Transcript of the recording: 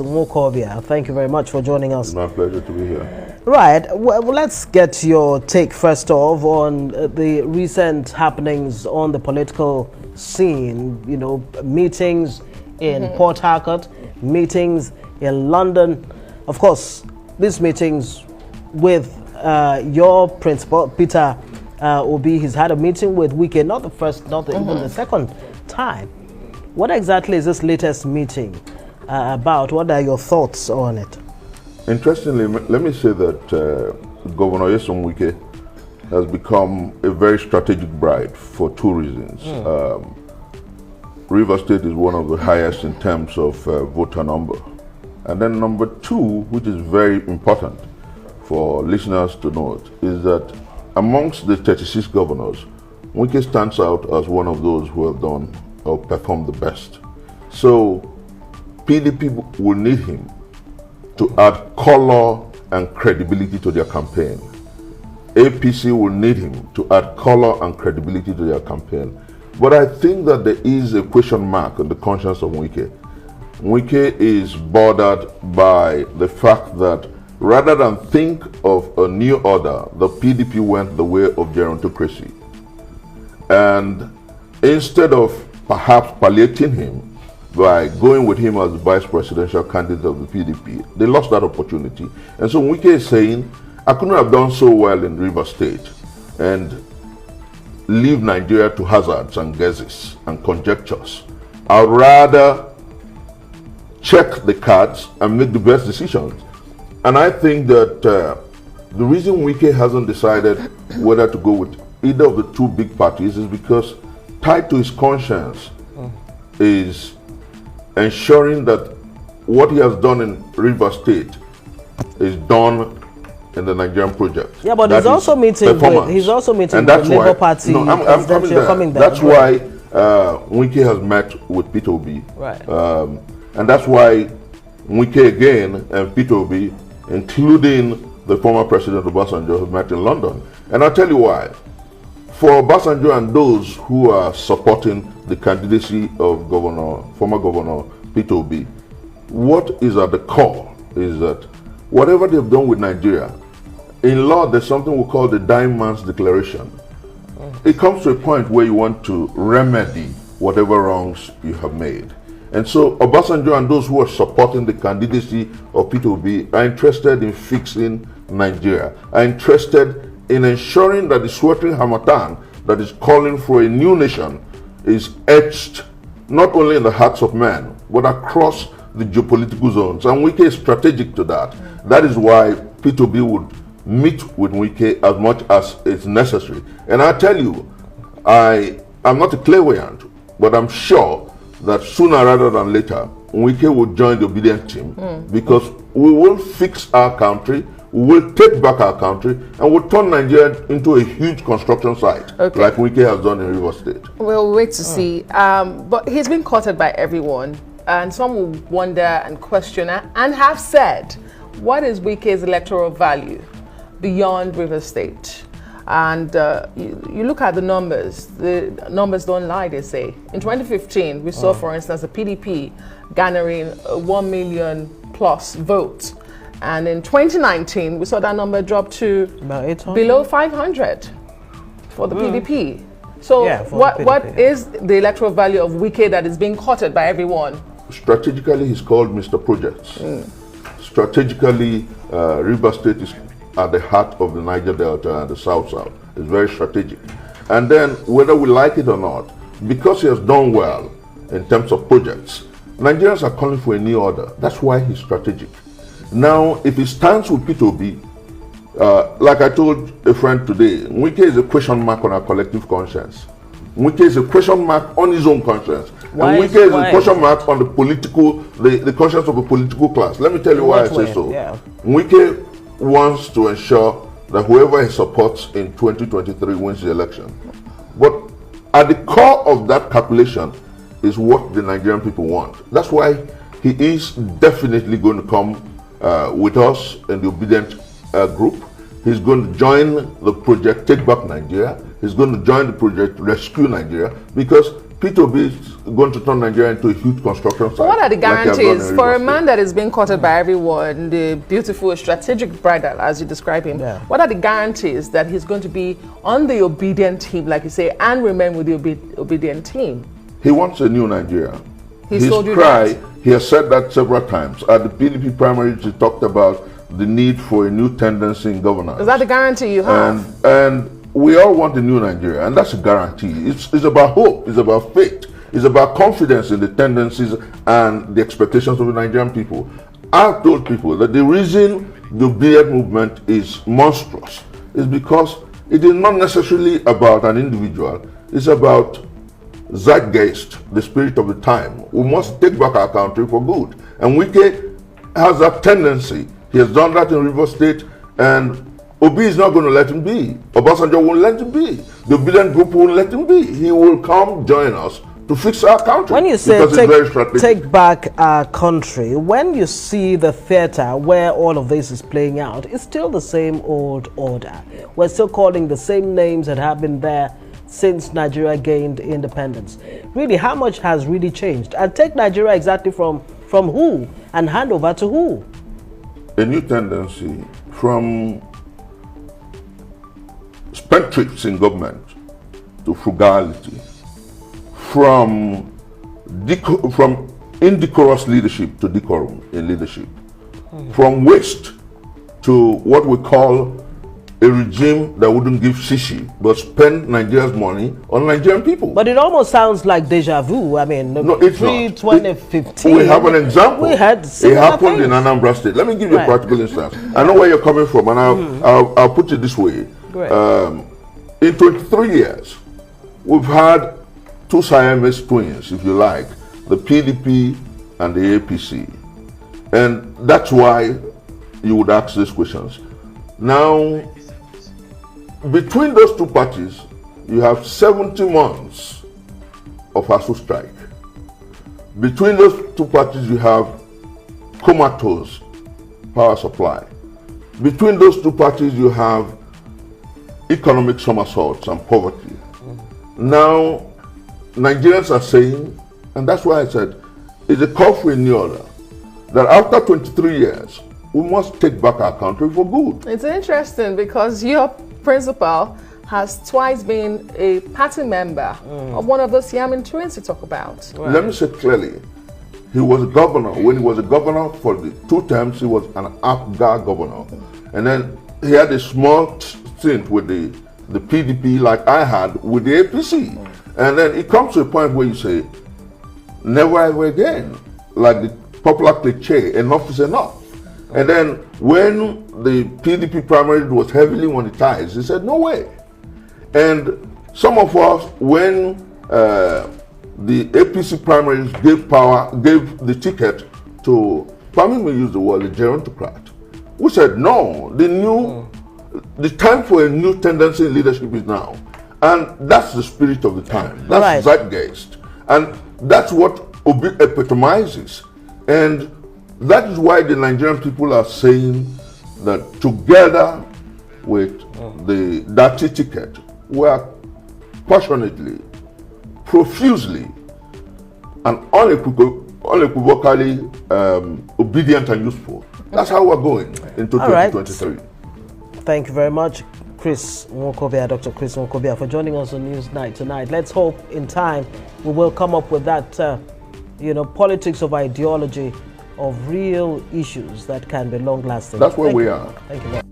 Mokovia, thank you very much for joining us. It's my pleasure to be here. Right, well, let's get your take first off on the recent happenings on the political scene. You know, meetings in Port Harcourt, meetings in London. Of course, these meetings with your principal, Peter Obi, he's had a meeting with Wike, not the first, not even the second time. What exactly is this latest meeting about? What are your thoughts on it? Interestingly, let me say that Governor Wike has become a very strategic bride for two reasons. River State is one of the highest in terms of voter number. And then number two, which is very important for listeners to note, is that amongst the 36 governors, Wike stands out as one of those who have done or performed the best. So PDP will need him to add color and credibility to their campaign. APC will need him to add color and credibility to their campaign. But I think that there is a question mark on the conscience of Wike. Wike is bothered by the fact that rather than think of a new order, the PDP went the way of gerontocracy. And instead of perhaps palliating him by going with him as the vice presidential candidate of the PDP, they lost that opportunity. And so Wike is saying, I couldn't have done so well in River State and leave Nigeria to hazards and guesses and conjectures. I'd rather check the cards and make the best decisions. And I think that the reason Wike hasn't decided whether to go with either of the two big parties is because tied to his conscience is ensuring that what he has done in River State is done in the Nigerian project. Yeah, but he's also meeting with the Labour Party. No, I'm coming there. That's why Wike has met with Peter Obi. Right. And that's why Wike again and Peter Obi, including the former president Obasanjo, have met in London. And I'll tell you why. For Obasanjo and those who are supporting the candidacy of former Governor Peter Obi, what is at the core is that whatever they've done with Nigeria, in law there's something we call the dying man's declaration. It comes to a point where you want to remedy whatever wrongs you have made. And so Obasanjo and those who are supporting the candidacy of Peter Obi are interested in fixing Nigeria, are interested in ensuring that the sweltering harmattan that is calling for a new nation is etched not only in the hearts of men, but across the geopolitical zones. And Wike is strategic to that. That is why Peter Obi would meet with Wike as much as it's necessary. And I tell you, I'm not a clairvoyant, but I'm sure that sooner rather than later, Wike will join the OBIdient team because we will fix our country, we will take back our country, and we'll turn Nigeria into a huge construction site, like Wike has done in River State. We'll wait to see. But he's been courted by everyone, and some will wonder and question and have said, what is Wike's electoral value beyond River State? And you look at the numbers don't lie, they say. In 2015, we saw, for instance, the PDP garnering 1 million plus votes. And in 2019, we saw that number drop to about 800? Below 500 for the PDP. So yeah, what is the electoral value of Wike that is being courted by everyone? Strategically, he's called Mr. Projects. Strategically, River State is at the heart of the Niger Delta and the South-South. It's very strategic. And then, whether we like it or not, because he has done well in terms of projects, Nigerians are calling for a new order. That's why he's strategic. Now, if he stands with Peter Obi, like I told a friend today, Wike is a question mark on our collective conscience. Wike is a question mark on his own conscience. And Wike is a question mark on the conscience of the political class. Let me tell you why I say so. Yeah. Wike wants to ensure that whoever he supports in 2023 wins the election. But at the core of that calculation is what the Nigerian people want. That's why he is definitely going to come with us in the OBIdient group. He's going to join the project Take Back Nigeria. He's going to join the project Rescue Nigeria, because Peter Obi is going to turn Nigeria into a huge construction site. What are the like they have done guarantees in for a Rivers man State. that is being courted by everyone, the beautiful strategic bridal, as you describe him? Yeah. What are the guarantees that he's going to be on the OBIdient team, like you say, and remain with the OBIdient team? He wants a new Nigeria. He's told you cry, that? he has said that several times. At the PDP primaries, he talked about the need for a new tendency in governance. Is that the guarantee you have? And we all want a new Nigeria, and that's a guarantee. It's about hope, it's about faith, it's about confidence in the tendencies and the expectations of the Nigerian people. I've told people that the reason the OBIdient movement is monstrous is because it is not necessarily about an individual, it's about zeitgeist, the spirit of the time. We must take back our country for good. And Wike has that tendency. He has done that in Rivers State, and Obi is not going to let him be. Obasanjo won't let him be. The OBIdient group won't let him be. He will come join us to fix our country. When you say because it's very strategic. take back our country, when you see the theater where all of this is playing out, it's still the same old order. We're still calling the same names that have been there since Nigeria gained independence. Really, how much has really changed? And take Nigeria exactly from who and hand over to who? A new tendency from spendthrifts in government to frugality, from indecorous leadership to decorum in leadership, from waste to what we call a regime that wouldn't give shishi but spend Nigeria's money on Nigerian people. But it almost sounds like deja vu. I mean, No, it's not. 2015. We have an example. We had it similar happened in things. Anambra State. Let me give you Right. a practical instance. I know where you're coming from, and I'll put it this way. Great. In 23 years, we've had two Siamese twins, if you like, the PDP and the APC. And that's why you would ask these questions. Now, between those two parties, you have 70 months of ASU strike. Between those two parties, you have comatose power supply. Between those two parties, you have economic somersaults and poverty. Now, Nigerians are saying, and that's why I said, it's a call for a new order, that after 23 years, we must take back our country for good. It's interesting because your principal has twice been a party member of one of those Siamese twins you talk about. Let me say clearly, he was a governor. When he was a governor for the 2 terms, he was an APGA governor. And then he had a small stint with the PDP like I had with the APC. And then it comes to a point where you say, never ever again. Like the popular cliche, enough is enough. And then when the PDP primary was heavily monetized, he said, no way. And some of us, when the APC primaries gave the ticket to, permit me to use the word, a gerontocrat, we said, no, the time for a new tendency in leadership is now. And that's the spirit of the time. That's Right. zeitgeist. And that's what Obi epitomizes. And that is why the Nigerian people are saying that together with the dirty ticket, we are passionately, profusely, and unequivocally obedient and useful. That's how we're going into 2023. Thank you very much, Chris Nwokobia, Dr. Chris Nwokobia, for joining us on Newsnight tonight. Let's hope in time we will come up with that, politics of ideology, of real issues that can be long-lasting. That's where we are. Thank you.